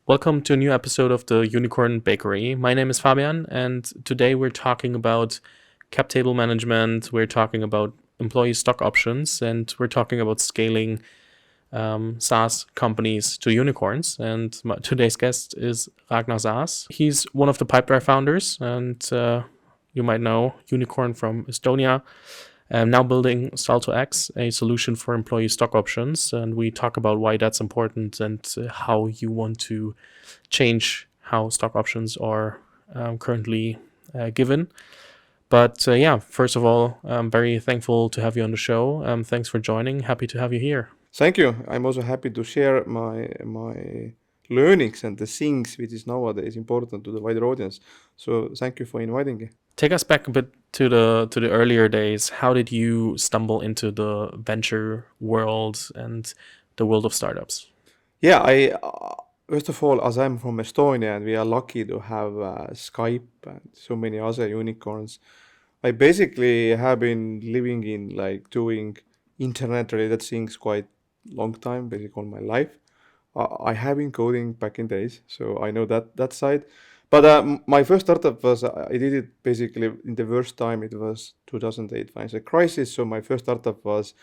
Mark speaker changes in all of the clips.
Speaker 1: Welcome to a new episode of the Unicorn Bakery. My name is Fabian, and today we're talking about cap table management, we're talking about employee stock options, and we're talking about scaling SaaS companies to unicorns. And today's guest is Ragnar Sass. He's one of the Pipedrive founders, and you might know Unicorn from Estonia. Now building Salto X, a solution for employee stock options, and we talk about why that's important and how you want to change how stock options are currently given. But first of all, I'm very thankful to have you on the show. Thanks for joining. Happy to have you here.
Speaker 2: Thank you. I'm also happy to share my learnings and the things which is nowadays important to the wider audience. So thank you for inviting me.
Speaker 1: Take us back a bit to the earlier days. How did you stumble into the venture world and the world of startups?
Speaker 2: Yeah, I first of all, as I'm from Estonia and we are lucky to have Skype and so many other unicorns, I basically have been living in like doing internet related things quite long time, basically all my life. I have been coding back in days, so I know that side. But my first startup was I did it basically in the worst time. It was 2008 financial crisis. So my first startup was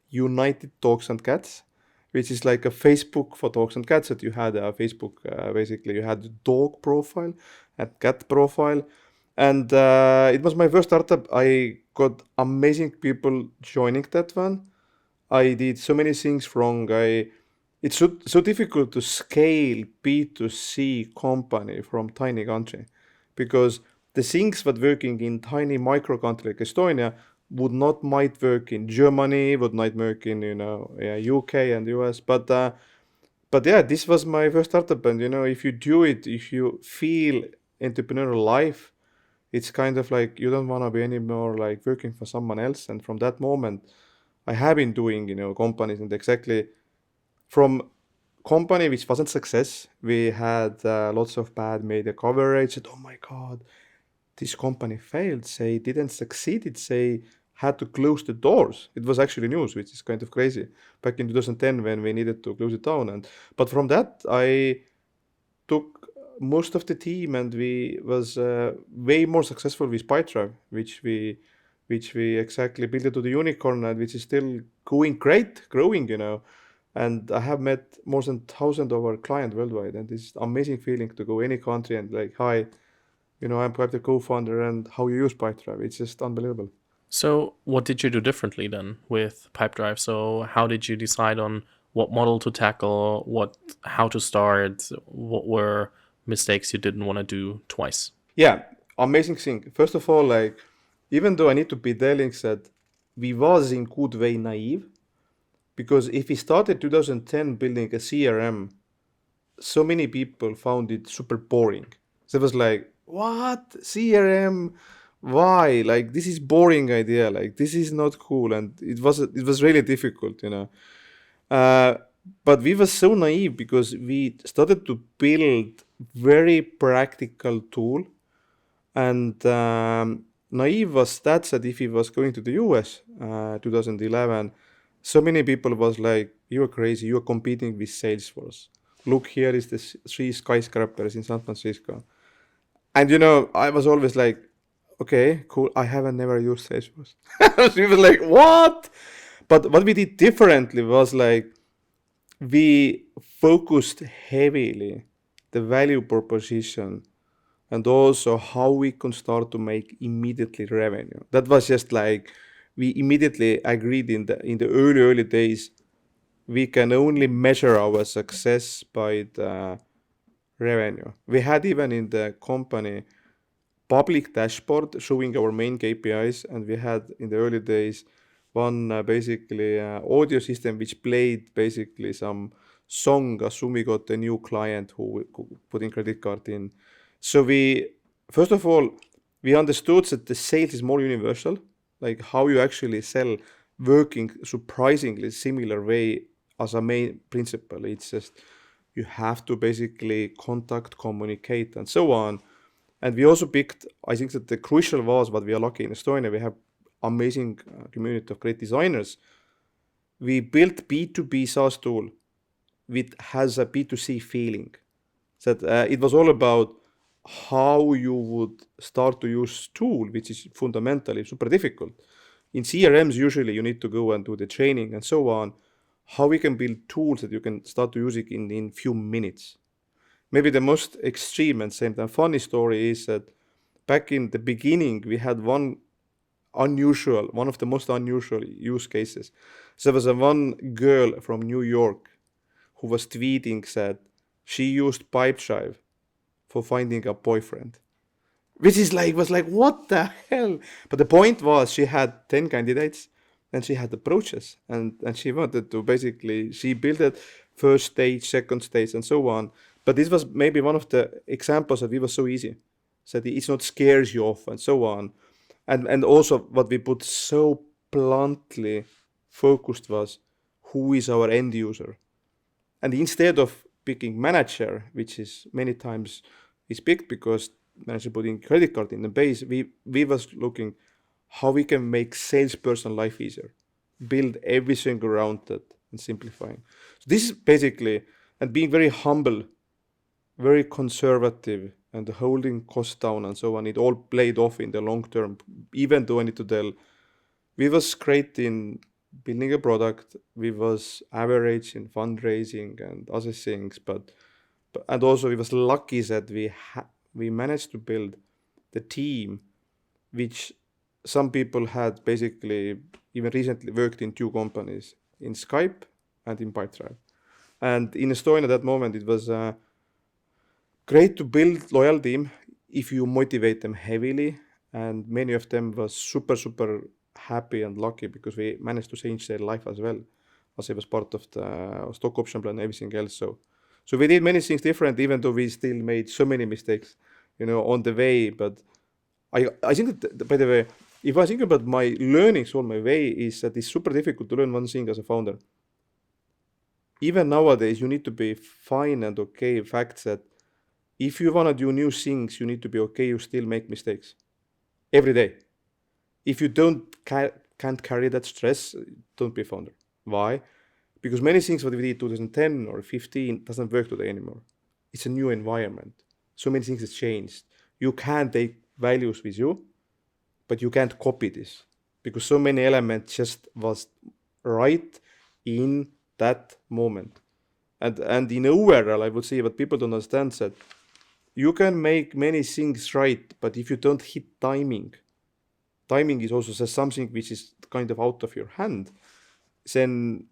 Speaker 2: United Dogs and Cats, which is like a Facebook for dogs and cats. That you had a Facebook, basically you had a dog profile, a cat profile, and it was my first startup. I got amazing people joining that one. I did so many things wrong. It's so difficult to scale B2C company from tiny country because the things that working in tiny micro country like Estonia would not might work in Germany, would not work in UK and US. But yeah, this was my first startup, and if you do it, if you feel entrepreneurial life, it's kind of like you don't want to be anymore like working for someone else. And from that moment, I have been doing companies, and exactly from company which wasn't success, we had lots of bad media coverage. That, oh my god, this company failed. They didn't succeed. They had to close the doors. It was actually news, which is kind of crazy. Back in 2010, when we needed to close it down, and but from that I took most of the team, and we was way more successful with Pipedrive, which we exactly built it to the unicorn, and which is still going great, growing. And I have met more than 1,000 of our clients worldwide, and it's amazing feeling to go any country and like, hi, I'm perhaps the co-founder, and how you use Pipedrive. It's just unbelievable.
Speaker 1: So, what did you do differently then with Pipedrive? So, how did you decide on what model to tackle, how to start, what were mistakes you didn't want to do twice?
Speaker 2: Yeah, amazing thing. First of all, like, even though I need to be telling that we was in good way naive, because if we started 2010 building a CRM, so many people found it super boring. So it was like, what? CRM? Why? Like, this is boring idea. Like, this is not cool. And it was really difficult. Uh, but we were so naive because we started to build very practical tool, and naive was that if he was going to the US 2011, so many people was like, you're crazy, you're competing with Salesforce. Look, here is the three skyscrapers in San Francisco. And I was always like, okay, cool, I haven't never used Salesforce. She was like, what? But what we did differently was like, we focused heavily the value proposition and also how we can start to make immediately revenue. That was just like we immediately agreed in the early days. We can only measure our success by the revenue. We had even in the company public dashboard showing our main KPIs, and we had in the early days one basically audio system which played basically some song assume we got a new client who put in credit card in. So we first of all we understood that the sales is more universal, like how you actually sell working surprisingly similar way as a main principle. It's just you have to basically contact, communicate, and so on. And we also picked, I think that the crucial was, but we are lucky in Estonia, we have amazing community of great designers. We built B2B SaaS tool which has a B2C feeling. That it was all about how you would start to use tool, which is fundamentally super difficult. In CRMs, usually you need to go and do the training and so on. How we can build tools that you can start to use it in few minutes. Maybe the most extreme and same time funny story is that back in the beginning, we had one of the most unusual use cases. So there was a one girl from New York who was tweeting that she used Pipedrive for finding a boyfriend, which is like was like what the hell. But the point was she had 10 candidates and she had approaches, and she wanted to basically she built it first stage, second stage, and so on. But this was maybe one of the examples that it was so easy, so that it's not scares you off and so on. And also what we put so bluntly focused was who is our end user. And instead of picking manager, which is many times is picked because manager putting credit card in the base, we was looking how we can make salesperson life easier, build everything around that and simplifying. So this is basically, and being very humble, very conservative, and holding costs down and so on. It all played off in the long term. Even though I need to tell, we was great in building a product. We was average in fundraising and other things, but and also we was lucky that we managed to build the team, which some people had basically even recently worked in two companies, in Skype and in Pipedrive. And in Estonia at that moment, it was great to build loyal team if you motivate them heavily. And many of them was super, super happy and lucky because we managed to change their life as well, as it was part of the stock option plan and everything else. So we did many things different, even though we still made so many mistakes, on the way. But I think that, by the way, if I think about my learnings on my way, is that it's super difficult to learn one thing as a founder. Even nowadays, you need to be fine and okay. Fact that if you want to do new things, you need to be okay. You still make mistakes every day. If you can't carry that stress, don't be a founder. Why? Because many things what we did 2010 or 15 doesn't work today anymore. It's a new environment. So many things have changed. You can take values with you, but you can't copy this because so many elements just was right in that moment. And in overall, I would say what people don't understand that you can make many things right, but if you don't hit timing is also something which is kind of out of your hand, then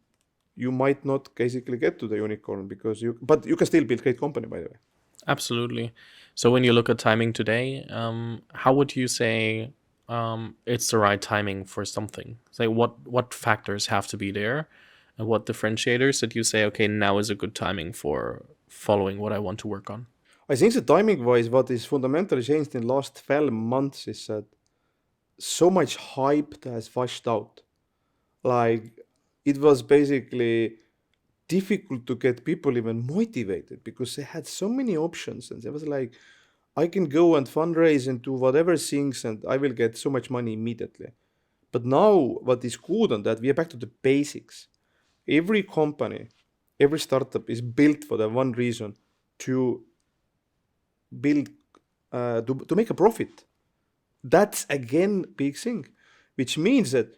Speaker 2: you might not basically get to the unicorn but you can still build great company, by the way.
Speaker 1: Absolutely. So when you look at timing today, how would you say it's the right timing for something? Say what factors have to be there, and what differentiators that you say, okay, now is a good timing for following what I want to work on?
Speaker 2: I think the timing wise, what is fundamentally changed in last 12 months is that so much hype has washed out. Like it was basically difficult to get people even motivated because they had so many options and there was like, I can go and fundraise and do whatever things and I will get so much money immediately. But now what is good on that, we are back to the basics. Every company, every startup is built for the one reason, to build, to make a profit. That's again big thing, which means that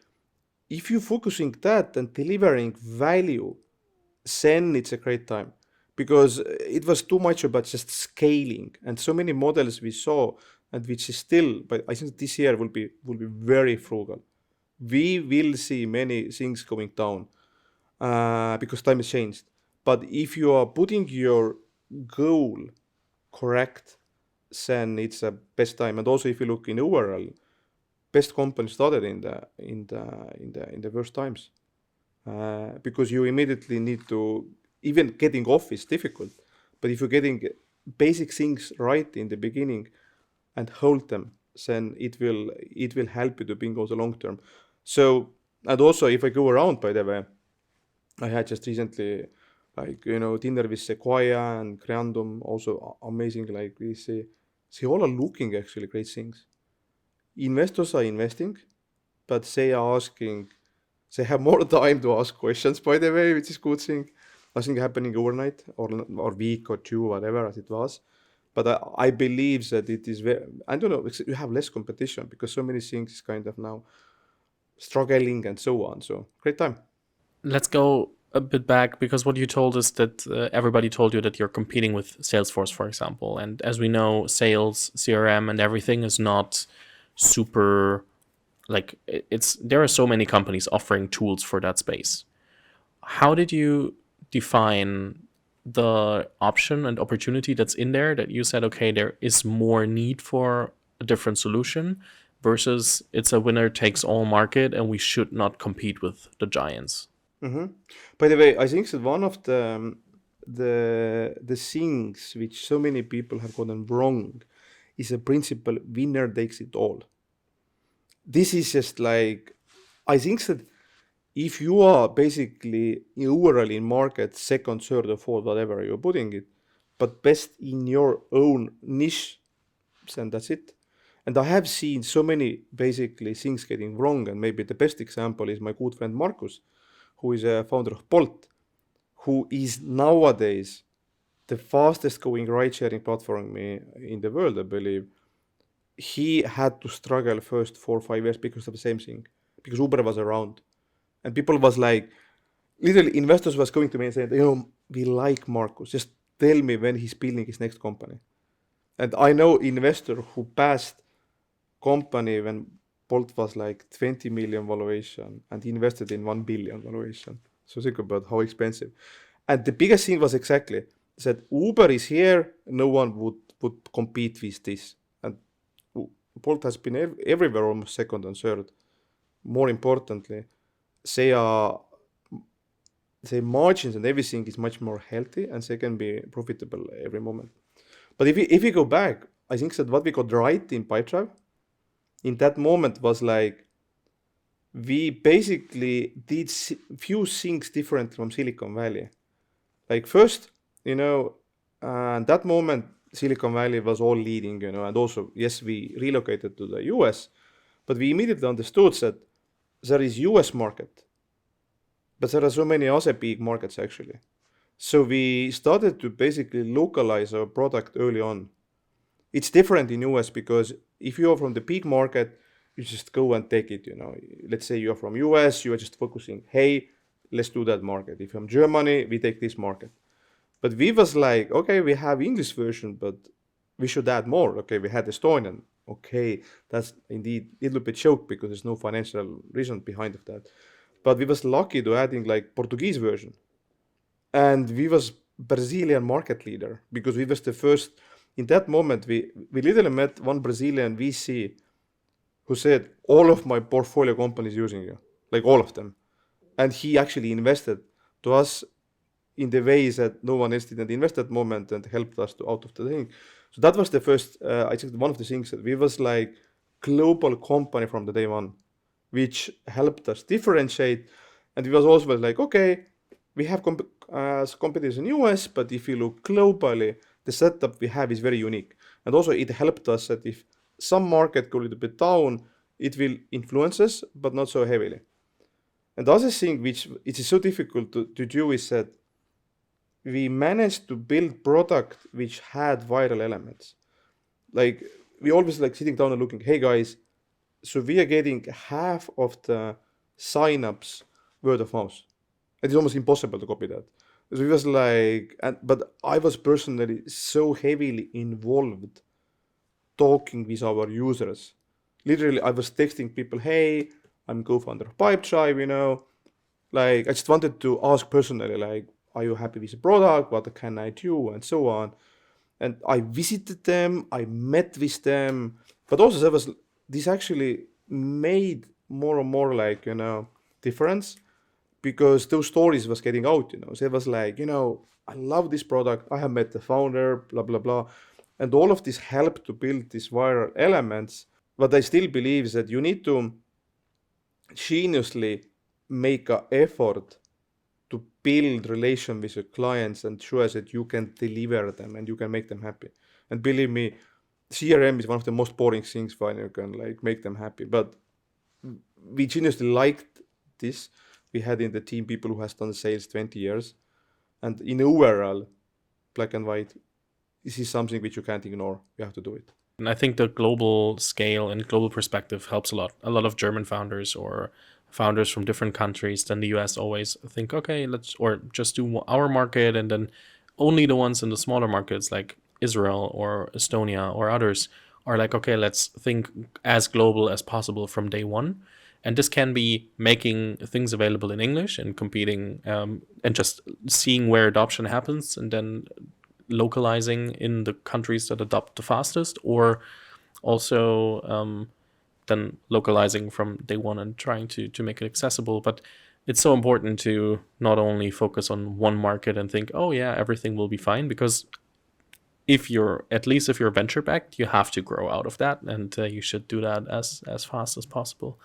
Speaker 2: if you're focusing that and delivering value, then it's a great time. Because it was too much about just scaling and so many models we saw, and which is still, but I think this year will be very frugal. We will see many things going down because time has changed. But if you are putting your goal correct, then it's a best time. And also, if you look in overall, best companies started in the worst times because you immediately need to, even getting off is difficult. But if you're getting basic things right in the beginning and hold them, then it will help you to bring also long term. So, and also if I go around, by the way, I had just recently dinner with Sequoia and Creandum, also amazing. Like we see, all are looking actually great things. Investors are investing, but they are asking, they have more time to ask questions, by the way, which is good thing. nothing happening overnight or week or two, whatever as it was. But I believe that it is very, I don't know, you have less competition because so many things is kind of now struggling and so on. So great time.
Speaker 1: Let's go a bit back, because what you told us that everybody told you that you're competing with Salesforce, for example. And as we know, sales, CRM, and everything is not super, like, there are so many companies offering tools for that space. How did you define the option and opportunity that's in there, that you said, okay, there is more need for a different solution versus it's a winner takes all market and we should not compete with the giants?
Speaker 2: Hmm. By the way, I think that one of the things which so many people have gotten wrong is a principle: winner takes it all. This is just like, I think that if you are basically overall in market second, third, or fourth, whatever you're putting it, but best in your own niche, then that's it. And I have seen so many basically things getting wrong, and maybe the best example is my good friend Markus, who is a founder of Bolt, who is nowadays the fastest growing ride sharing platform in the world, I believe. He had to struggle first 4 or 5 years because of the same thing, because Uber was around. And people was like, literally investors was going to me and saying, we like Markus, just tell me when he's building his next company. And I know investor who passed company when Bolt was like 20 million valuation and he invested in 1 billion valuation. So think about how expensive. And the biggest thing was exactly that Uber is here, no one would compete with this. And Bolt has been everywhere, almost second and third. More importantly, they are the margins and everything is much more healthy and they can be profitable every moment. But if we go back, I think that what we got right in Pipedrive in that moment was like, we basically did few things different from Silicon Valley. Like first, that moment Silicon Valley was all leading, and also, yes, we relocated to the US, but we immediately understood that there is US market, but there are so many other big markets actually. So we started to basically localize our product early on. It's different in US because if you are from the big market, you just go and take it, Let's say you're from US, you are just focusing, hey, let's do that market. If I'm Germany, we take this market. But we was like, okay, we have English version, but we should add more. Okay, we had Estonian. Okay, that's indeed a little bit joke because there's no financial reason behind of that. But we was lucky to adding like Portuguese version. And we was Brazilian market leader because we was the first. In that moment, we literally met one Brazilian VC who said, all of my portfolio companies using you, like all of them. And he actually invested to us in the ways that no one else didn't invest at that moment and helped us to out of the thing. So that was the first, I think one of the things that we was like global company from the day one, which helped us differentiate. And we was also like, okay, we have competitors in US, but if you look globally, the setup we have is very unique. And also it helped us that if some market go a little bit down, it will influence us, but not so heavily. And the other thing which it is so difficult to do is that we managed to build product which had viral elements. Like we always like sitting down and looking, hey guys, so we are getting half of the signups word of mouth. It is almost impossible to copy that. So it was like, but I was personally so heavily involved talking with our users. Literally, I was texting people, hey, I'm co-founder of Pipedrive, like I just wanted to ask personally, like, are you happy with the product? What can I do? And so on. And I visited them, I met with them, but also this actually made more and more like, difference because those stories was getting out, So it was like, I love this product. I have met the founder, blah, blah, blah. And all of this helped to build these viral elements. But I still believe that you need to geniusly make an effort to build relation with your clients and show that you can deliver them and you can make them happy. And believe me, CRM is one of the most boring things when you can like make them happy. But we geniusly liked this. We had in the team people who has done sales 20 years. And in overall, black and white, this is something which you can't ignore. You have to do it.
Speaker 1: And I think the global scale and global perspective helps a lot. A lot of German founders or founders from different countries than the US always think, okay, or just do our market, and then only the ones in the smaller markets like Israel or Estonia or others are like, okay, let's think as global as possible from day one. And this can be making things available in English and competing and just seeing where adoption happens, and then localizing in the countries that adopt the fastest, or also then localizing from day one and trying to make it accessible. But it's so important to not only focus on one market and think, oh yeah, everything will be fine, because if you're venture backed, you have to grow out of that, and you should do that as fast as possible.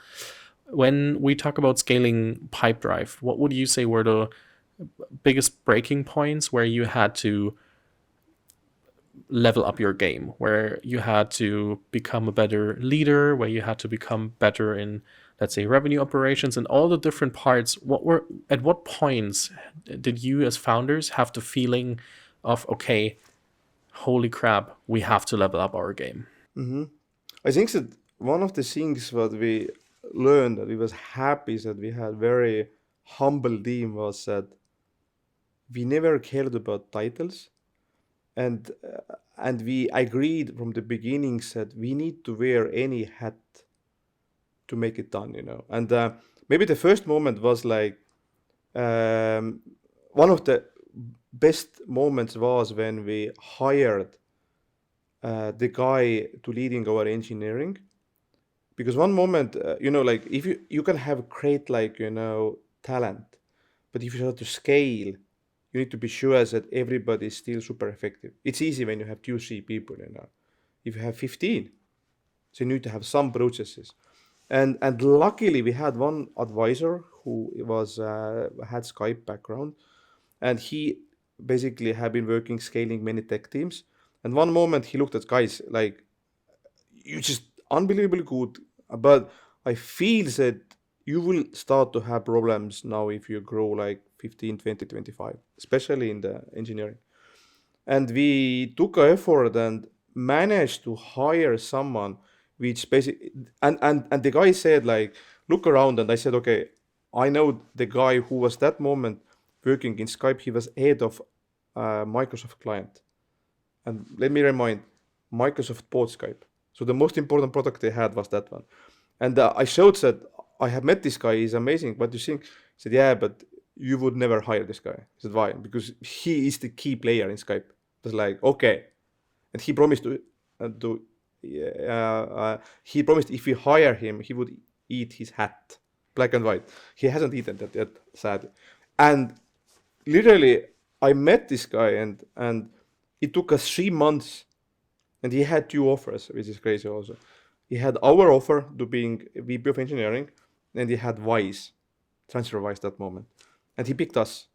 Speaker 1: When we talk about scaling Pipedrive, what would you say were the biggest breaking points where you had to level up your game, where you had to become a better leader, where you had to become better in, let's say, revenue operations and all the different parts? At what points did you as founders have the feeling of, okay, holy crap, we have to level up our game?
Speaker 2: Mm-hmm. I think that one of the things that we learned, that we was happy that we had very humble team, was that we never cared about titles, and we agreed from the beginnings that we need to wear any hat to make it done, And maybe the first moment was like one of the best moments was when we hired the guy to leading our engineering. Because one moment, like if you can have great, like, talent, but if you have to scale, you need to be sure that everybody is still super effective. It's easy when you have 2-3 people, If you have 15, so you need to have some processes. And luckily we had one advisor who had Skype background, and he basically had been working scaling many tech teams. And one moment he looked at guys like, you just unbelievably good, but I feel that you will start to have problems now if you grow like 15, 20, 25, especially in the engineering. And we took an effort and managed to hire someone which basically, and the guy said, like, look around. And I said, okay, I know the guy who was that moment working in Skype. He was head of Microsoft client. And let me remind, Microsoft bought Skype. So the most important product they had was that one. And I showed that I have met this guy. He's amazing. What do you think? He said, yeah, but you would never hire this guy. I said, why? Because he is the key player in Skype. I was like, okay. And he promised he promised if we hire him, he would eat his hat, black and white. He hasn't eaten that yet, sadly. And literally, I met this guy, and it took us 3 months, and he had 2 offers, which is crazy also. He had our offer to being VP of engineering, and he had Wise, TransferWise that moment. And he picked us.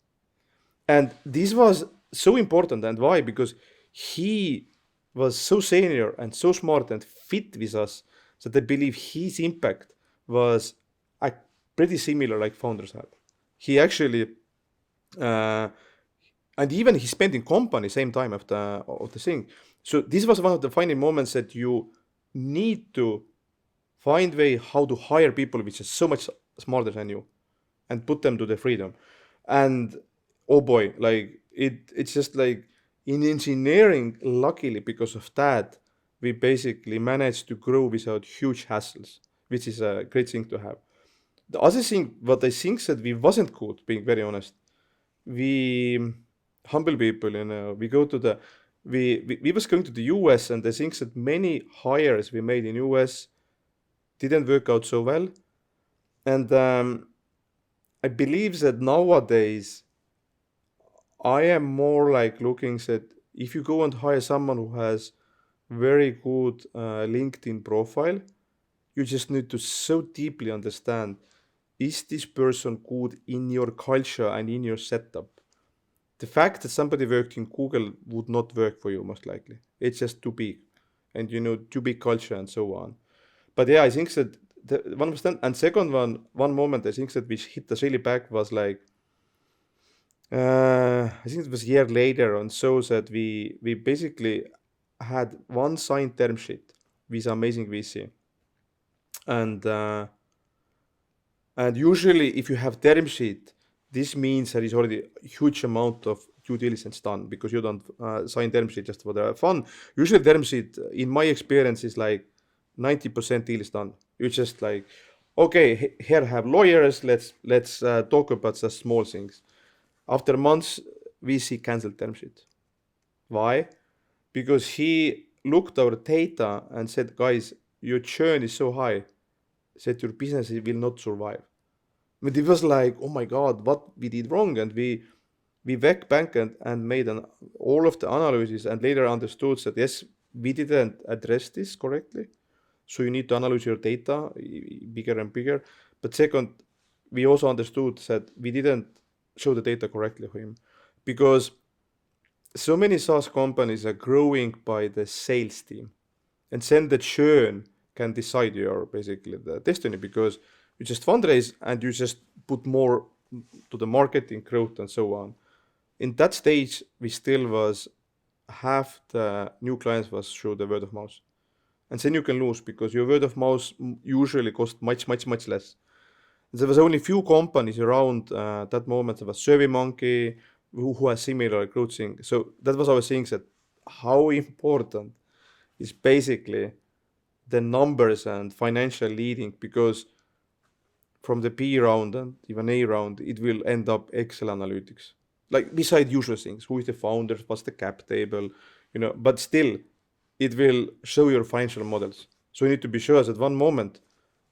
Speaker 2: And this was so important. And why? Because he was so senior and so smart and fit with us that I believe his impact was pretty similar like founders had. He actually, and even he spent in company same time of the thing. So this was one of the final moments that you need to find way how to hire people which is so much smarter than you, and put them to the freedom. And oh boy, like it's just like in engineering, luckily because of that, we basically managed to grow without huge hassles, which is a great thing to have. The other thing, what I think that we wasn't good, being very honest, we humble people, we go to the we was going to the US, and I think that many hires we made in US didn't work out so well. And I believe that nowadays I am more like looking that if you go and hire someone who has very good LinkedIn profile, you just need to so deeply understand, is this person good in your culture and in your setup? The fact that somebody worked in Google would not work for you, most likely. It's just too big, and too big culture and so on. But yeah, I think that the 1%, and second one moment I think that which hit us really back was like, I think it was a year later on, so that we basically had one signed term sheet with amazing VC, and usually if you have term sheet, this means there is already a huge amount of due diligence done because you don't sign term sheet just for the fun. Usually term sheet, in my experience, is like 90% deal is done. You just like, okay, here have lawyers. Let's talk about the small things. After months, VC canceled term sheet. Why? Because he looked our data and said, guys, your churn is so high that your business will not survive. But it was like, oh my God, what we did wrong, and we went back and made all of the analysis, and later understood that yes, we didn't address this correctly. So you need to analyze your data bigger and bigger. But second, we also understood that we didn't show the data correctly for him, because so many SaaS companies are growing by the sales team, and then the churn can decide your basically the destiny, because you just fundraise and you just put more to the marketing growth and so on. In that stage, we still was half the new clients was through the word of mouth, and then you can lose because your word of mouth usually cost much less. There was only few companies around that moment. There was SurveyMonkey who has similar growth thing. So that was our thing, that how important is basically the numbers and financial leading, because from the B round and even A round, it will end up Excel analytics. Like beside usual things, who is the founder, what's the cap table, but still it will show your financial models. So you need to be sure that one moment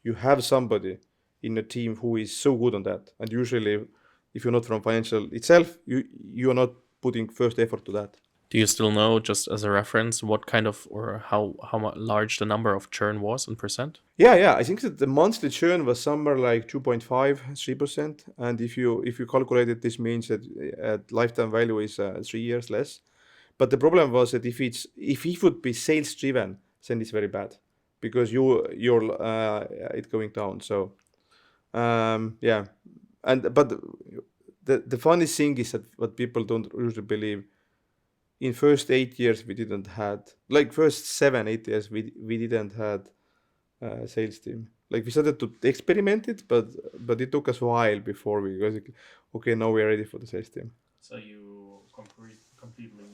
Speaker 2: you have somebody in a team who is so good on that. And usually if you're not from financial itself, you're not putting first effort to that.
Speaker 1: Do you still know, just as a reference, what kind of or how large the number of churn was in percent?
Speaker 2: Yeah. I think that the monthly churn was somewhere like 2.5, 3%. And if you calculate it, this means that at lifetime value is 3 years less. But the problem was that if it would be sales driven, then it's very bad, because you're it going down. So yeah, but the funny thing is that what people don't usually believe, in first 8 years we didn't had, like first 7 8 years we didn't had a sales team. Like we started to experiment it, but it took us a while before we was like, okay, now we're ready for the sales team.
Speaker 1: So you completely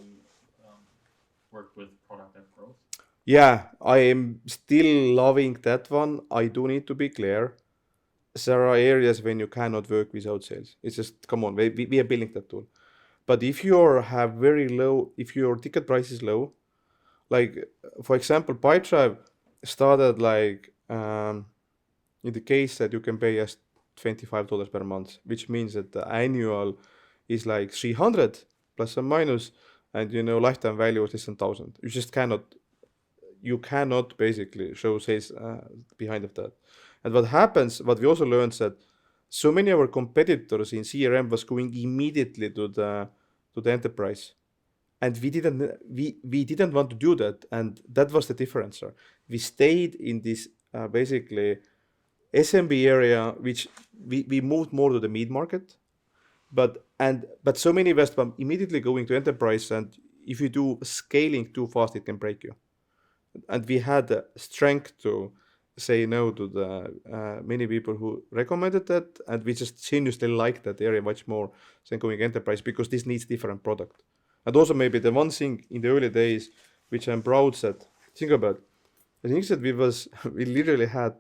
Speaker 1: worked with product and growth?
Speaker 2: Yeah, I am still loving that one. I do need to be clear. There are areas when you cannot work without sales. It's just, come on, we are building that tool. But if if your ticket price is low, like for example, Pipedrive started like in the case that you can pay us $25 per month, which means that the annual is like 300 plus or minus, and lifetime value is less than 1,000. You cannot basically show sales behind of that. And what we also learned, that so many of our competitors in CRM was going immediately to the enterprise, and we didn't want to do that, and that was the difference, sir. We stayed in this basically SMB area, which we moved more to the mid market, but so many were immediately going to enterprise, and if you do scaling too fast, it can break you. And we had the strength to say no to the many people who recommended that, and we just genuinely like that area much more than going enterprise, because this needs different product. And also maybe the one thing in the early days which I'm proud that, think about, I think that we literally had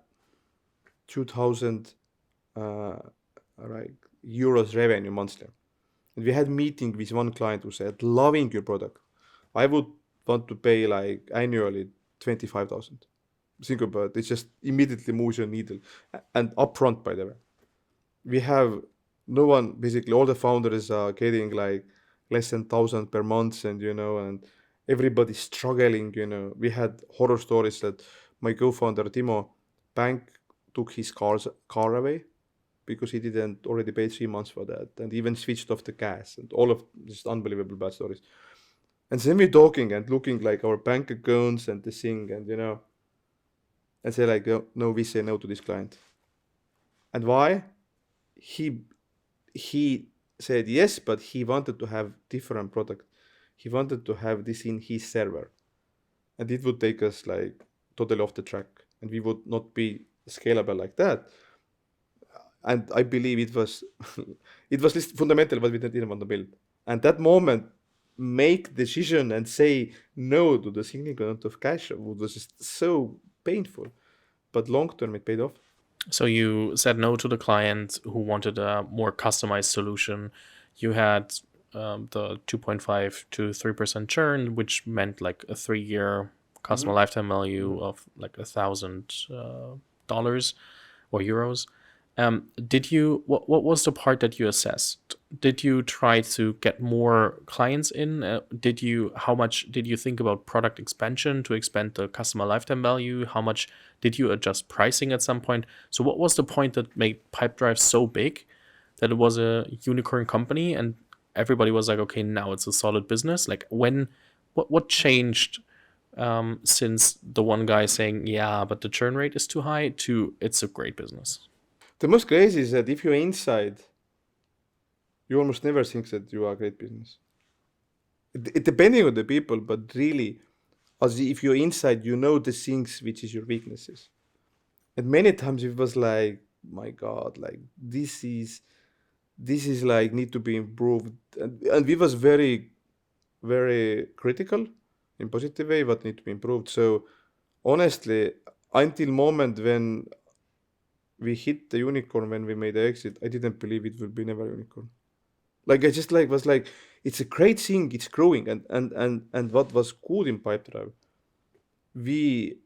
Speaker 2: 2,000 like euros revenue monthly, and we had meeting with one client who said, loving your product, I would want to pay like annually 25,000. Think about it, it just immediately moves your needle. And upfront, by the way, we have no one, basically all the founders are getting like less than 1,000 per month, and everybody's struggling. We had horror stories that my co-founder Timo, bank took his car away because he didn't already pay 3 months for that, and even switched off the gas, and all of just unbelievable bad stories. And then we're talking and looking like our bank accounts and the thing, and say like, no, we say no to this client. And why? He said yes, but he wanted to have different product. He wanted to have this in his server, and it would take us like totally off the track, and we would not be scalable like that. And I believe it was it was this fundamental what we didn't want to build. And that moment, make decision and say no to the significant amount of cash was just so painful, but long term it paid off.
Speaker 1: So you said no to the client who wanted a more customized solution. You had the 2.5 to 3% churn, which meant like a 3-year customer lifetime value of like $1,000 or euros. What was the part that you assessed? Did you try to get more clients in? How much did you think about product expansion to expand the customer lifetime value? How much did you adjust pricing at some point? So what was the point that made Pipedrive so big that it was a unicorn company and everybody was like, okay, now it's a solid business? Like what changed since the one guy saying, yeah, but the churn rate is too high to it's a great business?
Speaker 2: The most crazy is that if you're inside, you almost never think that you are a great business. It depending on the people, but really, as if you're inside, you know the things which is your weaknesses. And many times it was like, my God, like this is like need to be improved. And we was very, very critical in positive way, what need to be improved. So honestly, until moment when we hit the unicorn, when we made the exit, I didn't believe it would be never a unicorn. Like I just like was like, it's a great thing, it's growing, and what was cool in Pipedrive, we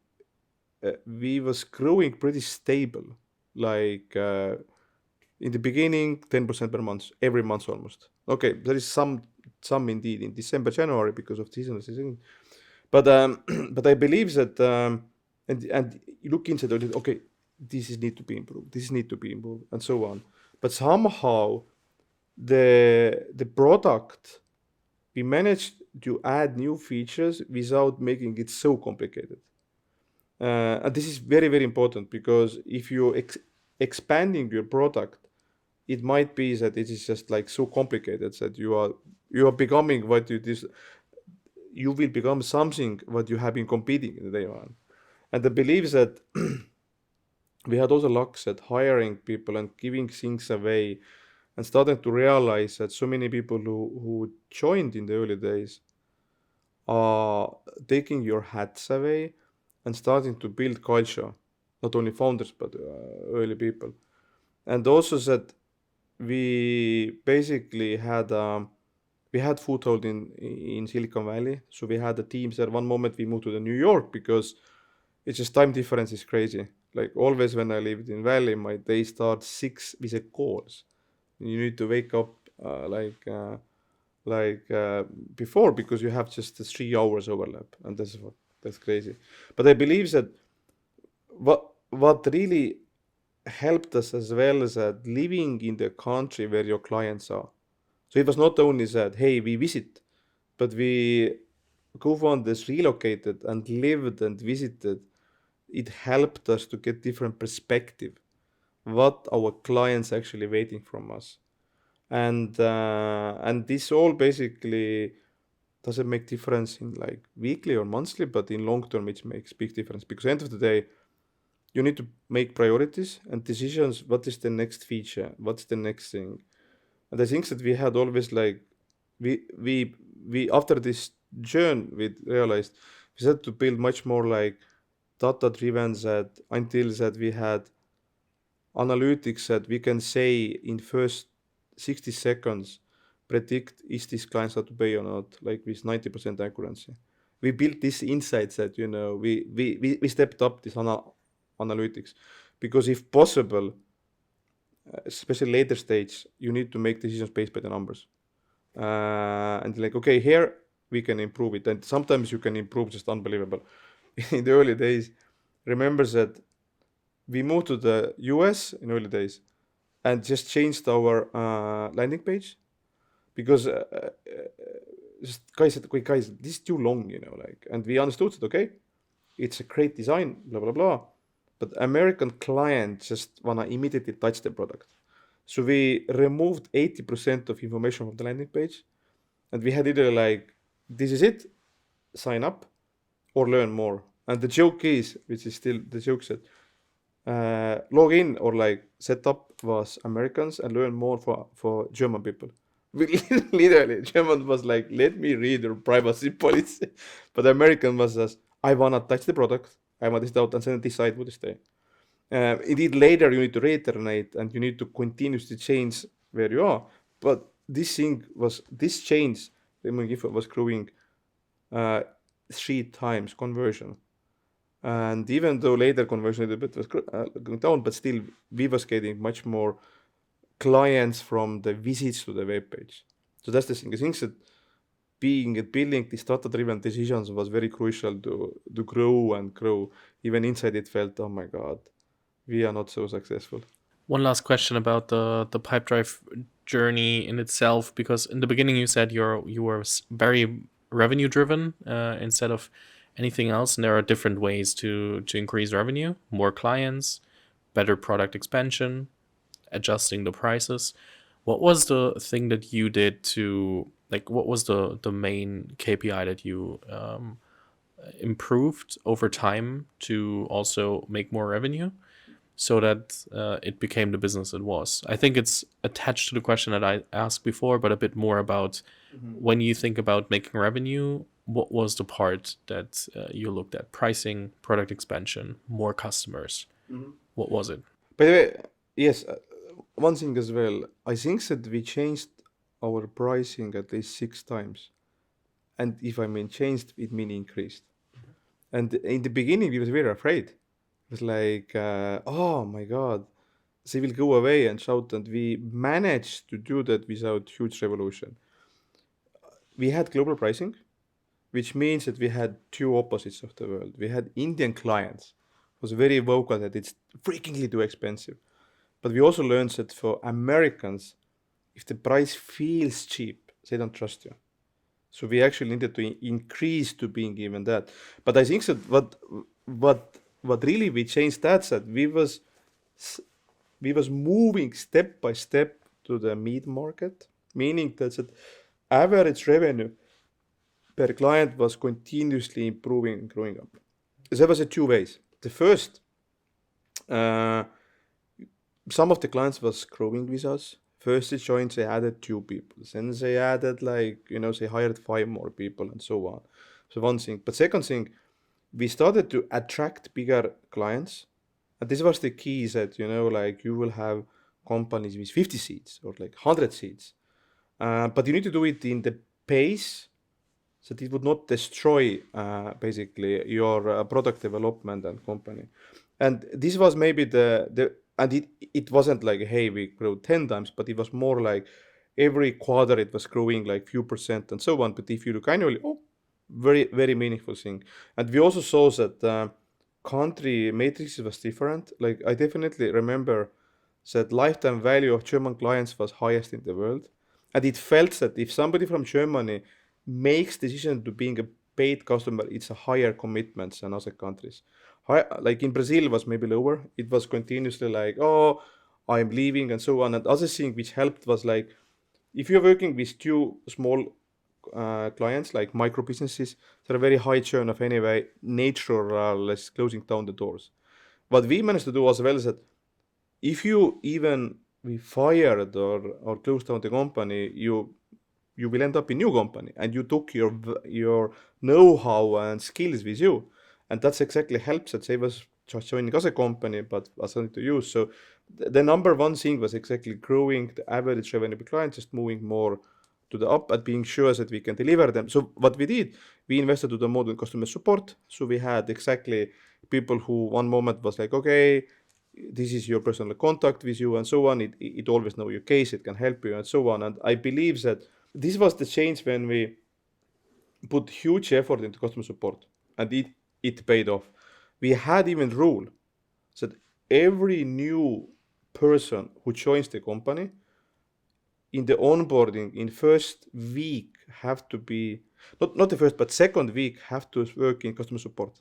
Speaker 2: was growing pretty stable, like in the beginning 10% per month, every month almost. Okay, there is some indeed in December, January because of seasonal season, but but I believe that and you look into it, okay, this is need to be improved, this need to be improved, and so on. But somehow the product, we managed to add new features without making it so complicated. And this is very, very important because if you're expanding your product, it might be that it is just like so complicated that you are becoming what you will become something what you have been competing in the day one. And I believe that we had also luck that hiring people and giving things away and starting to realize that so many people who joined in the early days are taking your hats away and starting to build culture, not only founders but early people. And also that we basically had foothold in Silicon Valley, so we had the teams there. One moment we moved to the New York because it's just time difference is crazy. Like always when I lived in Valley, my day starts 6 with a calls. You need to wake up before because you have just the 3 hours overlap, and that's crazy. But I believe that what really helped us as well is that living in the country where your clients are. So it was not only that, hey, we visit, but we co-founders relocated and lived and visited. It helped us to get different perspective, what our clients actually waiting from us. And this all basically doesn't make difference in like weekly or monthly, but in long term it makes big difference because at the end of the day, you need to make priorities and decisions. What is the next feature? What's the next thing? And I think that we had always like we after this journey we realized we had to build much more like data driven that until that we had analytics that we can say in first 60 seconds predict is this client start to pay or not, like with 90% accuracy. We built these insights that we stepped up this analytics because if possible, especially later stage, you need to make decisions based by the numbers. And like, okay, here we can improve it. And sometimes you can improve just unbelievable. In the early days, remember that we moved to the US in early days and just changed our landing page because just guys said, "Wait, guys, this is too long, like," and we understood that, okay, it's a great design, blah, blah, blah, but American clients just want to immediately touch the product. So we removed 80% of information from the landing page, and we had either like, this is it, sign up, or learn more. And the joke is, which is still the joke, that log in or like setup was Americans and learn more for German people. We literally, German was like, let me read your privacy policy. But the American was just, I wanna touch the product, I want this out and then decide what to stay. Indeed, later you need to reiterate and you need to continuously change where you are. But this change, was growing 3 times conversion. And even though later conversion a little bit was going down, but still we was getting much more clients from the visits to the web page. So that's the thing. I think that building these data-driven decisions was very crucial to grow and grow. Even inside it felt, oh my God, we are not so successful.
Speaker 1: One last question about the Pipedrive journey in itself, because in the beginning you said you were very revenue driven instead of anything else, and there are different ways to increase revenue: more clients, better product expansion, adjusting the prices. What was the thing that you did to, like, what was the main KPI that you improved over time to also make more revenue, so that it became the business it was? I think it's attached to the question that I asked before, but a bit more about when you think about making revenue, what was the part that you looked at? Pricing, product expansion, more customers. What was it?
Speaker 2: By the way, yes, one thing as well, I think that we changed our pricing at least 6 times. And if I mean changed, it means increased. And in the beginning, we was very afraid. It was like, oh my God, they will go away and shout. And we managed to do that without huge revolution. We had global pricing, which means that we had two opposites of the world. We had Indian clients who was very vocal that it's freakingly too expensive. But we also learned that for Americans, if the price feels cheap, they don't trust you. So we actually needed to increase to being given that. But I think that what really we changed that we was moving step by step to the mid market, meaning that average revenue per client was continuously improving and growing up. There was 2 ways. The first, some of the clients was growing with us. First they joined, they added 2 people. Then they added they hired 5 more people and so on. So one thing. But second thing, we started to attract bigger clients. And this was the key, that, you will have companies with 50 seats or 100 seats. But you need to do it in the pace that it would not destroy basically your product development and company. And this was maybe and it wasn't like, hey, we grew 10 times, but it was more like every quarter it was growing like few percent and so on. But if you look annually, very, very meaningful thing. And we also saw that country matrix was different. Like I definitely remember that lifetime value of German clients was highest in the world. And it felt that if somebody from Germany makes decision to being a paid customer, it's a higher commitment than other countries. Like in Brazil was maybe lower. It was continuously like, oh, I'm leaving and so on. And other thing which helped was like, if you're working with 2 small clients, like micro businesses, there are very high churn of anyway, less closing down the doors. What we managed to do as well is that if you even we fired or closed down the company, you will end up in new company and you took your know-how and skills with you. And that's exactly helps that they was just joining as a company, but was something to use. So the number one thing was exactly growing the average revenue per client, just moving more to the up and being sure that we can deliver them. So what we did, we invested to the modern customer support. So we had exactly people who one moment was like, okay, this is your personal contact with you and so on. It always know your case, it can help you and so on. And I believe that this was the change when we put huge effort into customer support, and it paid off. We had even rule that every new person who joins the company in the onboarding in first week have to be not the first but second week have to work in customer support,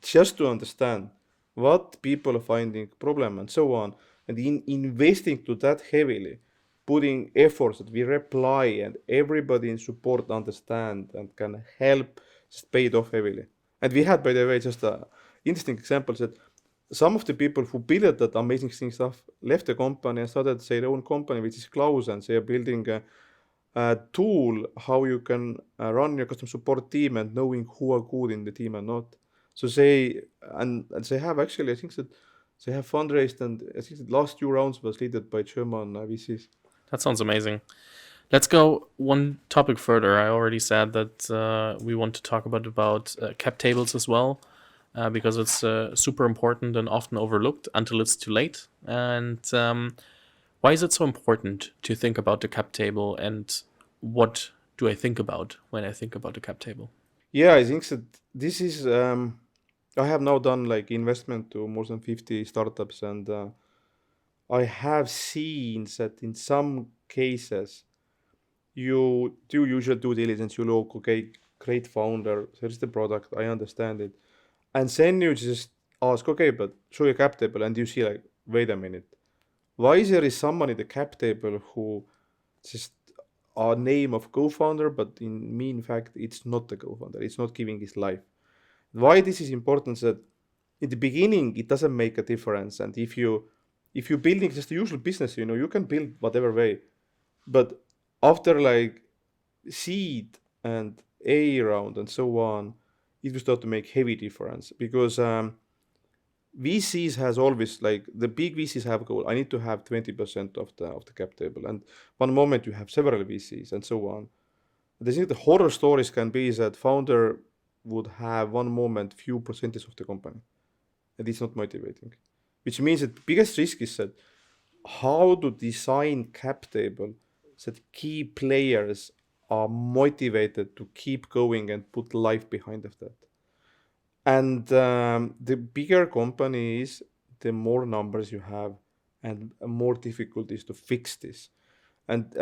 Speaker 2: just to understand what people are finding problem and so on. and in investing to that heavily, putting efforts that we reply and everybody in support understand and can help, just paid off heavily. And we had, by the way, just a interesting examples that some of the people who built that amazing thing stuff left the company and started their own company, which is Klaus, and they are building a tool how you can run your customer support team and knowing who are good in the team and not. So and they have actually, I think that they have fundraised, and I think the last 2 rounds was led by German VCs.
Speaker 1: That sounds amazing. Let's go one topic further. I already said that we want to talk about cap tables as well, because it's super important and often overlooked until it's too late. And why is it so important to think about the cap table, and what do I think about when I think about the cap table?
Speaker 2: Yeah, I think that this is. I have now done like investment to more than 50 startups, and I have seen that in some cases you do usual due diligence. You look, okay, great founder, here's the product, I understand it, and then you just ask, okay, but show your cap table, and you see like, wait a minute, why is there is someone in the cap table who just a name of co-founder, but in fact it's not the co-founder, it's not giving his life. Why this is important is that in the beginning it doesn't make a difference, and if you building just the usual business, you can build whatever way, but after like seed and A round and so on, it will start to make heavy difference because VCs has always like the big VCs have a goal. I need to have 20% of the cap table, and one moment you have several VCs and so on. I think the horror stories can be is that founder would have one moment few percentage of the company, and it's not motivating. Which means that the biggest risk is that how to design cap table that key players are motivated to keep going and put life behind of that. And the bigger company is, the more numbers you have, and more difficult is to fix this. And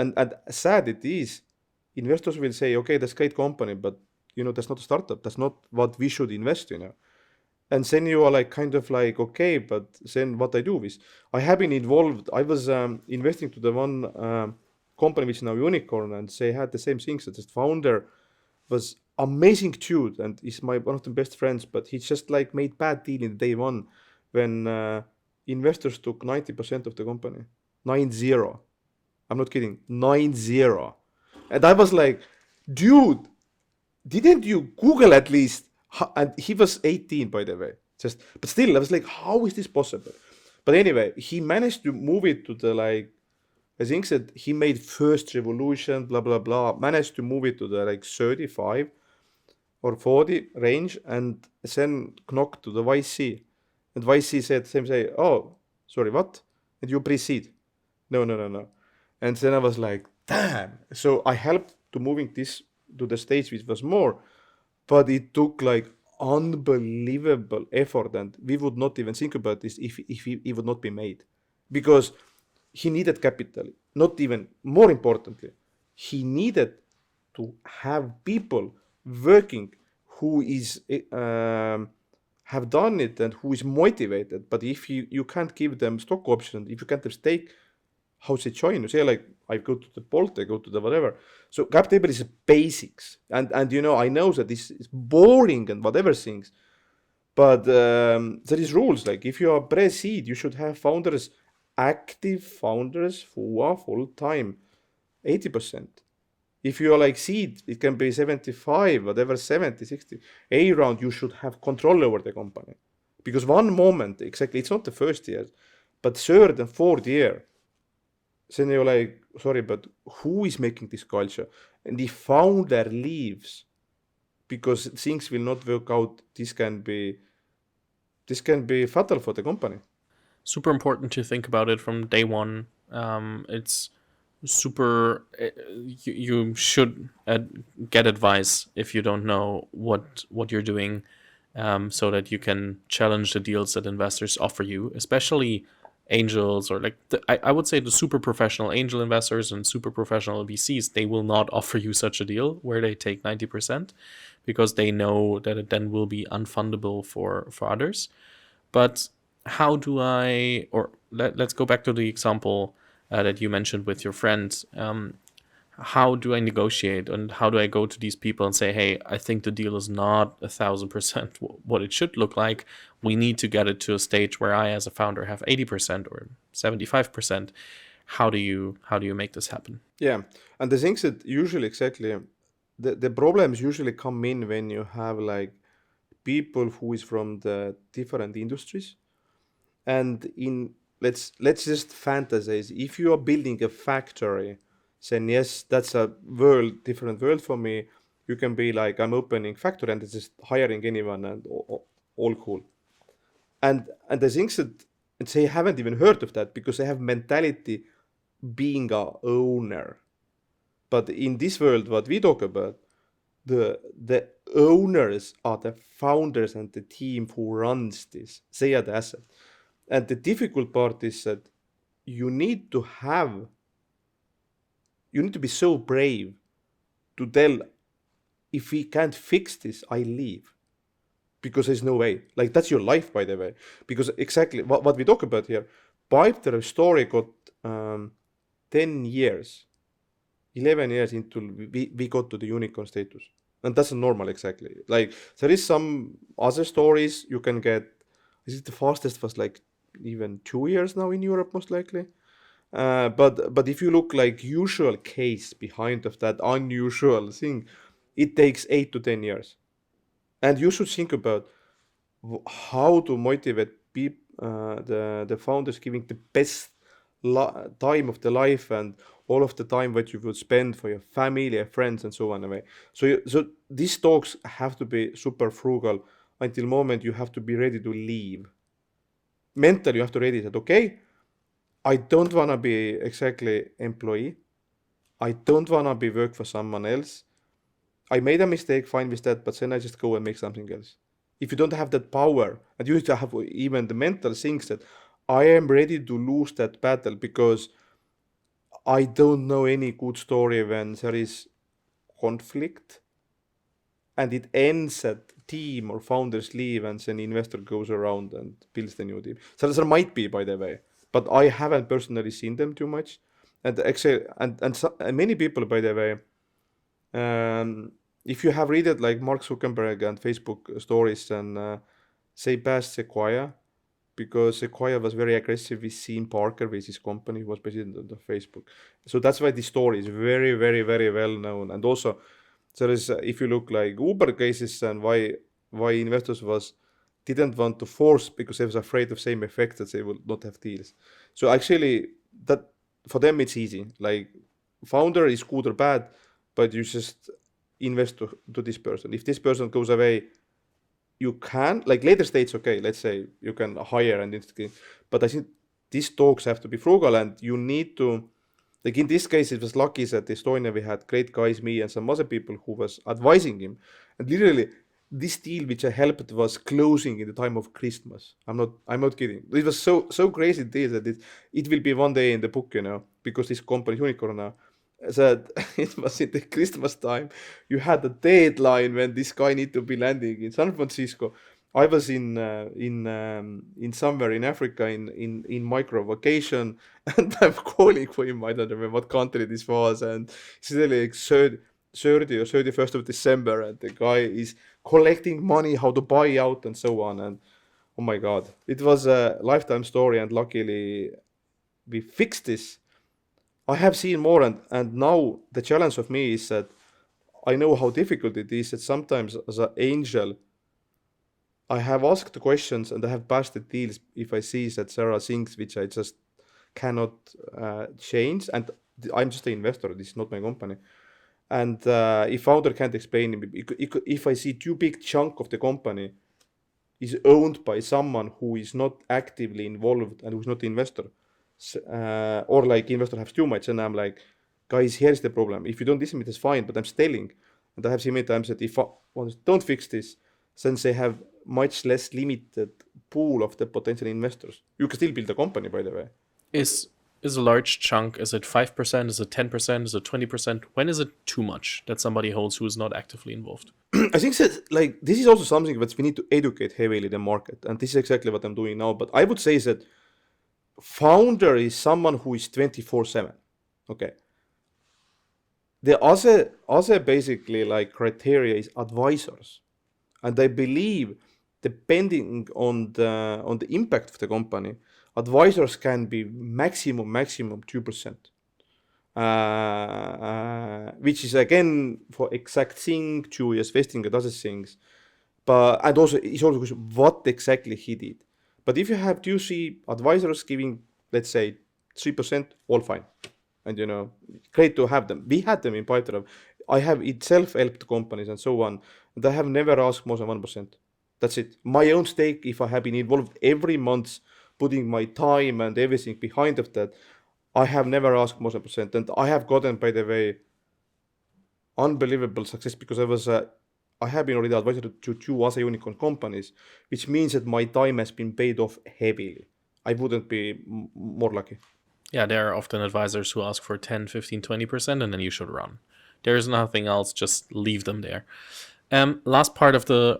Speaker 2: sad it is, investors will say, okay, that's great company, but that's not a startup. That's not what we should invest in. And then you are like kind of like, okay, but then what I do is I have been involved. I was investing to the one company which is now unicorn, and they had the same things. That the founder was amazing dude and is my one of the best friends, but he just like made bad deal in day one when investors took 90% of the company. 90. I'm not kidding. 90. And I was like, dude, didn't you Google at least? And he was 18, by the way. But still, I was like, how is this possible? But anyway, he managed to move it to the like, I think that he made first revolution, blah blah blah. Managed to move it to the like 35 or 40 range, and then knocked to the YC. And YC said, same say, oh, sorry, what? And you proceed. No, no, no, no. And then I was like, damn. So I helped to moving this to the stage which was more, but it took like unbelievable effort, and we would not even think about this if it would not be made, because he needed capital. Not even more importantly, he needed to have people working who is have done it and who is motivated. But if you can't give them stock options, if you can't have stake, how they join? You say like, I go to the Bolt, I go to the whatever. So cap table is basics, and I know that this is boring and whatever things, but there is rules. Like if you are pre-seed, you should have founders, active founders who are full time, 80%. If you are like seed, it can be 75, whatever, 70, 60. A round, you should have control over the company, because one moment exactly, it's not the first year, but third and fourth year. Then you're like, sorry, but who is making this culture? And the founder leaves because things will not work out. This can be fatal for the company.
Speaker 1: Super important to think about it from day one. It's super. You should get advice if you don't know what you're doing, so that you can challenge the deals that investors offer you, especially angels, or like I would say the super professional angel investors and super professional VCs. They will not offer you such a deal where they take 90%, because they know that it then will be unfundable for others. But how do I, or let's go back to the example that you mentioned with your friend. How do I negotiate, and how do I go to these people and say, hey, I think the deal is not 1,000% what it should look like. We need to get it to a stage where I, as a founder, have 80% or 75%. How do you make this happen?
Speaker 2: Yeah, and the things that usually exactly the problems usually come in when you have like people who is from the different industries. And in let's just fantasize, if you are building a factory, then yes, that's a different world for me. You can be like, I'm opening factory and it's just hiring anyone and all cool. And the things that, and they haven't even heard of that because they have mentality being a owner. But in this world, what we talk about, the owners are the founders and the team who runs this. They are the asset. And the difficult part is that you need to be so brave to tell, if we can't fix this, I leave. Because there's no way. Like, that's your life, by the way. Because exactly what we talk about here, Pipedrive story got 10 years, 11 years into we got to the unicorn status. And that's normal, exactly. Like, there is some other stories you can get. Is it the fastest was like even 2 years now in Europe, most likely. But if you look like usual case behind of that unusual thing, it takes 8 to 10 years. And you should think about how to motivate the founders, giving the best time of the life and all of the time what you would spend for your family, your friends, and so on away. So these talks have to be super frugal until moment you have to be ready to leave. Mentally, you have to ready that, okay, I don't want to be exactly employee. I don't want to be work for someone else. I made a mistake, fine with that, but then I just go and make something else. If you don't have that power, and you need to have even the mental things that I am ready to lose that battle, because I don't know any good story when there is conflict and it ends at team or founders leave and then investor goes around and builds the new team. So there might be, by the way, but I haven't personally seen them too much. And actually, and many people, by the way, if you have read it like Mark Zuckerberg and Facebook stories, and they passed Sequoia because Sequoia was very aggressive with Sean Parker, with his company, who was president of Facebook. So that's why this story is very, very, very well known. And also, there is, if you look like Uber cases and why investors didn't want to force because they was afraid of same effect that they will not have deals. So actually, that for them it's easy. Like, founder is good or bad, but you just invest to this person. If this person goes away, you can, like, later stage, okay, let's say you can hire and but I think these talks have to be frugal, and you need to, like in this case, it was lucky that Estonia, we had great guys, me and some other people who was advising him. And literally, this deal which I helped was closing in the time of Christmas. I'm not kidding. It was so crazy deal that it will be one day in the book, because this company Unicorn now, that it was in the Christmas time. You had a deadline when this guy need to be landing in San Francisco. I was in somewhere in Africa in micro vacation, and I'm calling for him. I don't remember what country this was, and it's really like 30 or 31st of December, and the guy is collecting money, how to buy out, and so on. And oh my God, it was a lifetime story, and luckily we fixed this. I have seen more, and now the challenge of me is that I know how difficult it is. That sometimes as an angel, I have asked the questions and I have passed the deals if I see that there are things which I just cannot change, and I'm just an investor. This is not my company. And if founder can't explain, if I see too big chunk of the company is owned by someone who is not actively involved and who's not investor, or like investor has too much, and I'm like, guys, here's the problem. If you don't listen to me, that's fine, but I'm telling. And I have seen many times that if ones don't fix this, since they have much less limited pool of the potential investors, you can still build a company, by the way.
Speaker 1: Is a large chunk, is it 5%, is it 10%, is it 20%? When is it too much that somebody holds who is not actively involved?
Speaker 2: I think that, like, this is also something that we need to educate heavily the market, and this is exactly what I'm doing now. But I would say that founder is someone who is 24/7. Okay. The other basically like criteria is advisors, and I believe depending on the impact of the company, advisors can be maximum 2%, which is again for exact thing, 2 years vesting and other things. But and also it's also question what exactly he did. But if you have 2-3 advisors giving, let's say, 3%, all fine. And great to have them. We had them in Pipedrive. I have itself helped companies and so on, and I have never asked more than 1%. That's it. My own stake, if I have been involved every month, putting my time and everything behind of that, I have never asked more than percent. And I have gotten, by the way, unbelievable success because I have been already advisor to 2 other unicorn companies, which means that my time has been paid off heavily. I wouldn't be more lucky.
Speaker 1: Yeah, there are often advisors who ask for 10, 15, 20%, and then you should run. There is nothing else, just leave them there. Last part of the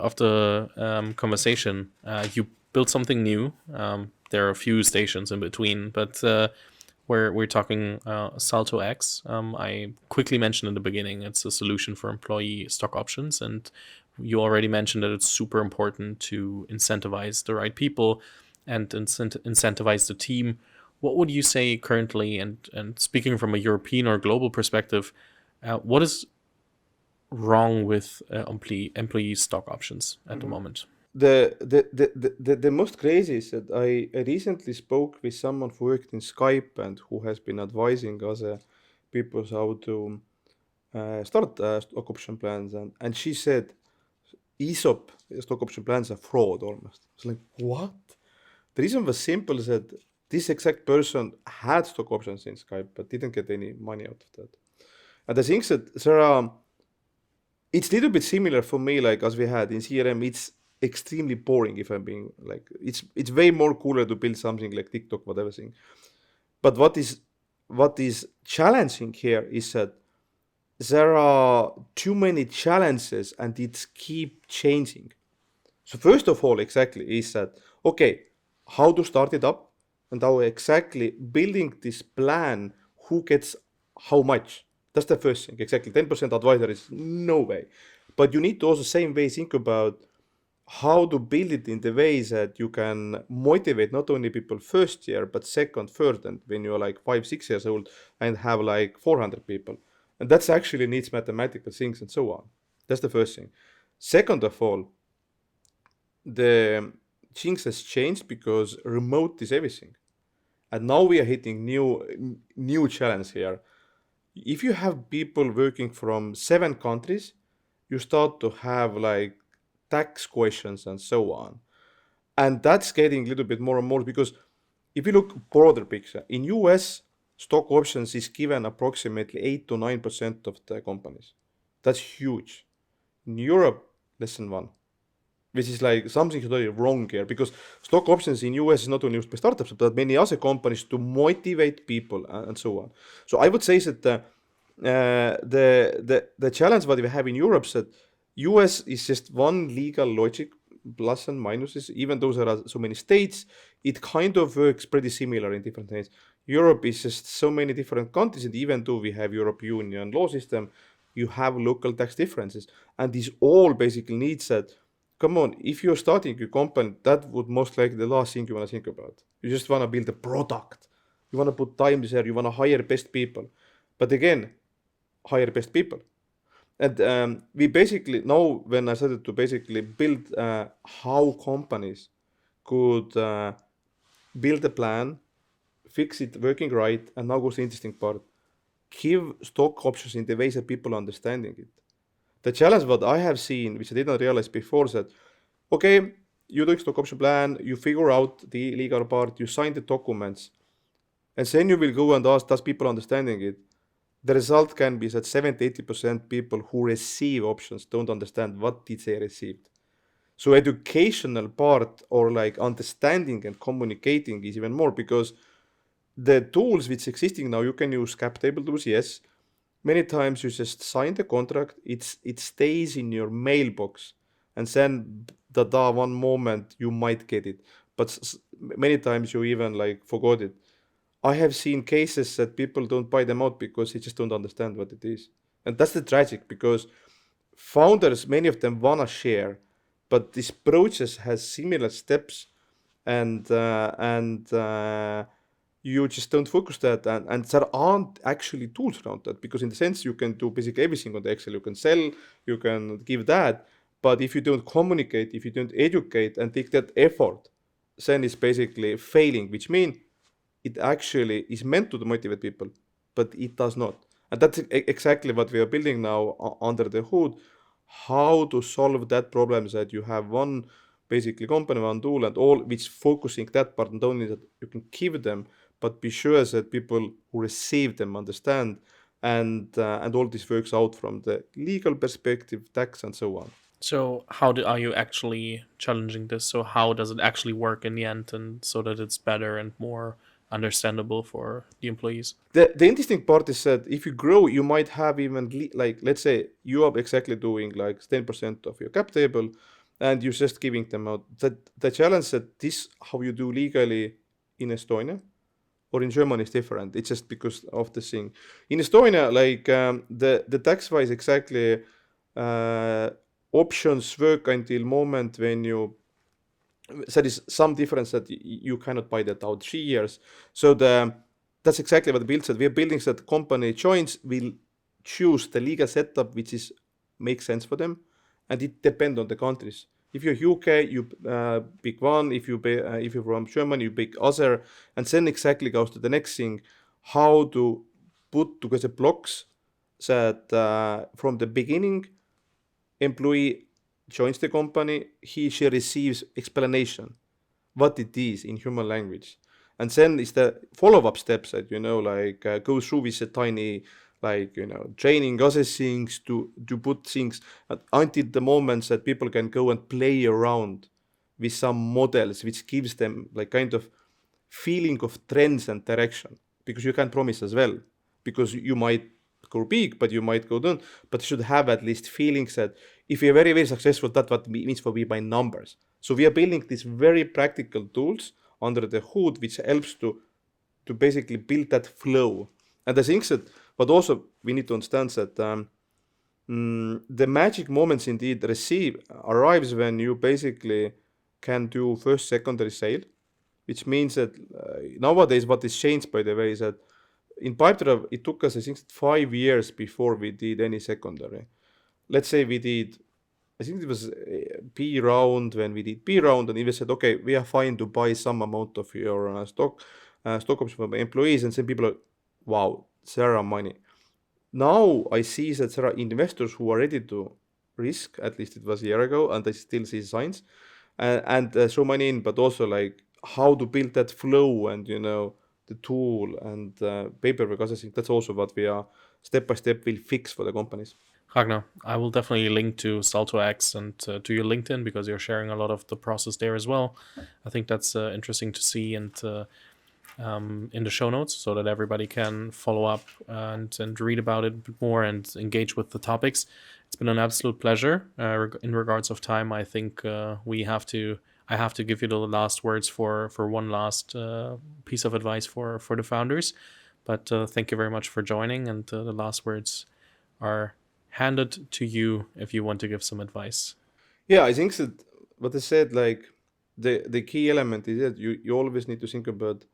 Speaker 1: conversation, you built something new. There are a few stations in between, but we're talking Salto X. I quickly mentioned in the beginning, it's a solution for employee stock options, and you already mentioned that it's super important to incentivize the right people and incentivize the team. What would you say currently, and speaking from a European or global perspective, what is wrong with employee stock options at the moment?
Speaker 2: The most crazy is that I recently spoke with someone who worked in Skype and who has been advising other people how to start stock option plans, and she said ESOP stock option plans are fraud almost. It's like, what? The reason was simple, is that this exact person had stock options in Skype but didn't get any money out of that. And I think that it's a little bit similar for me, like as we had in CRM. It's extremely boring, if I'm being like, it's way more cooler to build something like TikTok, whatever thing. But what is challenging here is that there are too many challenges and it's keep changing. So first of all, exactly, is that, okay, how to start it up and how exactly building this plan, who gets how much. That's the first thing, exactly. 10% advisor is no way. But you need to also same way think about how to build it in the ways that you can motivate not only people first year, but second, third, and when you're like 5, 6 years old and have like 400 people. And that's actually needs mathematical things and so on. That's the first thing. Second of all, the things has changed because remote is everything. And now we are hitting new challenge here. If you have people working from 7 countries, you start to have like tax questions and so on. And that's getting a little bit more and more because if you look broader picture, in US, stock options is given approximately 8 to 9% of the companies. That's huge. In Europe, less than 1, which is like something totally wrong here because stock options in US is not only used by startups, but many other companies to motivate people and so on. So I would say that the challenge what we have in Europe is that US is just one legal logic, plus and minuses. Even though there are so many states, it kind of works pretty similar in different ways. Europe is just so many different countries, and even though we have European Union law system, you have local tax differences, and this all basically needs that. Come on, if you're starting a company, that would most likely the last thing you want to think about. You just want to build a product. You want to put time there. You want to hire best people. But again, hire best people. And we basically now, when I started to basically build how companies could build a plan, fix it working right, and now goes the interesting part. Give stock options in the ways that people are understanding it. The challenge what I have seen, which I did not realize before, is that, okay, you do stock option plan, you figure out the legal part, you sign the documents, and then you will go and ask, does people understanding it? The result can be that 70-80% people who receive options don't understand what did they received. So educational part or like understanding and communicating is even more because the tools which existing now, you can use cap table tools, yes. Many times you just sign the contract, it stays in your mailbox, and then one moment you might get it. But many times you even like forgot it. I have seen cases that people don't buy them out because they just don't understand what it is. And that's the tragic, because founders, many of them wanna share, but this process has similar steps, and you just don't focus that, and there aren't actually tools around that, because in the sense you can do basically everything on the Excel. You can sell, you can give that, but if you don't communicate, if you don't educate and take that effort, then it's basically failing, which means it actually is meant to motivate people, but it does not. And that's exactly what we are building now under the hood. How to solve that problem, that you have one basically company, one tool, and all which focusing that part, and only that you can give them, but be sure that people who receive them understand, and all this works out from the legal perspective, tax, and so on.
Speaker 1: So are you actually challenging this? So how does it actually work in the end, and so that it's better and more understandable for the employees?
Speaker 2: The interesting part is that if you grow, you might have even like, let's say you are exactly doing like 10% of your cap table, and you're just giving them out. The challenge that this how you do legally in Estonia or in Germany is different. It's just because of the thing. In Estonia, like the tax wise exactly options work until moment when you, there is some difference that you cannot buy that out 3 years. So that's exactly what the build said. We are building that the company joins will choose the legal setup which is makes sense for them, and it depends on the countries. If you're UK, you pick one. If you're from Germany, you pick other, and then exactly goes to the next thing, how to put together blocks that from the beginning, employee joins the company, she receives explanation what it is in human language, and then is the follow-up steps that like go through with a tiny like training other things to put things until the moments that people can go and play around with some models which gives them like kind of feeling of trends and direction, because you can't promise as well, because you might go big but you might go down, but you should have at least feelings that if you're very very successful, that what means for me by numbers. So we are building these very practical tools under the hood which helps to basically build that flow. And I think that, but also we need to understand that the magic moments indeed arrives when you basically can do first secondary sale, which means that nowadays what is changed, by the way, is that in Pipedrive it took us I think 5 years before we did any secondary. Let's say we did, I think it was B round, when we did B round, and we said, okay, we are fine to buy some amount of your stock options from employees, and some people are, wow, there are money. Now I see that there are investors who are ready to risk. At least it was a year ago, and I still see signs, and throw money in, but also like how to build that flow, and the tool and paperwork. Because I think that's also what we are step by step will fix for the companies.
Speaker 1: Ragnar, I will definitely link to Salto X and to your LinkedIn, because you're sharing a lot of the process there as well. I think that's interesting to see, and in the show notes, so that everybody can follow up and read about it a bit more and engage with the topics. It's been an absolute pleasure. In regards of time, I think I have to give you the last words for one last piece of advice for the founders. But thank you very much for joining, and the last words are handed to you if you want to give some advice.
Speaker 2: Yeah, I think that what I said, like the key element is that you always need to think about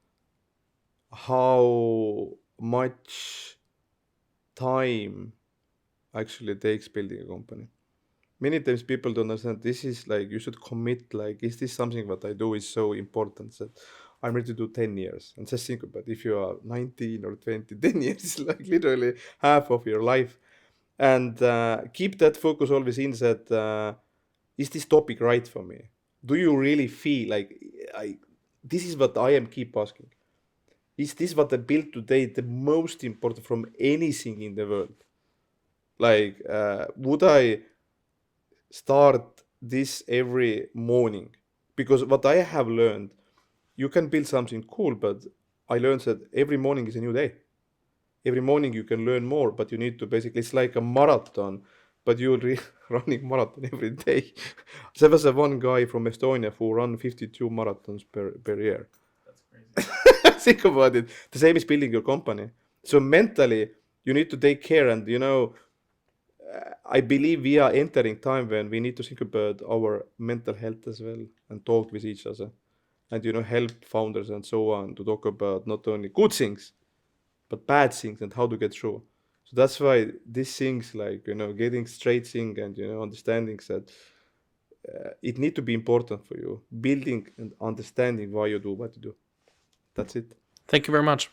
Speaker 2: how much time actually takes building a company. Many times people don't understand this is like you should commit, like is this something what I do is so important that I'm ready to do 10 years. And just think about if you are 19 or 20, 10 years is like literally half of your life. And keep that focus always in that is this topic right for me? Do you really feel like this is what I am keep asking? Is this what I built today the most important from anything in the world? Like, would I start this every morning? Because what I have learned, you can build something cool, but I learned that every morning is a new day. Every morning you can learn more, but you need to basically, it's like a marathon, but running marathon every day. There was a one guy from Estonia who run 52 marathons per year.
Speaker 1: That's crazy.
Speaker 2: Think about it. The same is building your company. So mentally, you need to take care. And I believe we are entering time when we need to think about our mental health as well and talk with each other, and help founders and so on to talk about not only good things but bad things and how to get through. So that's why these things like getting straight thing and understanding that it need to be important for you, building and understanding why you do what you do. That's it.
Speaker 1: Thank you very much.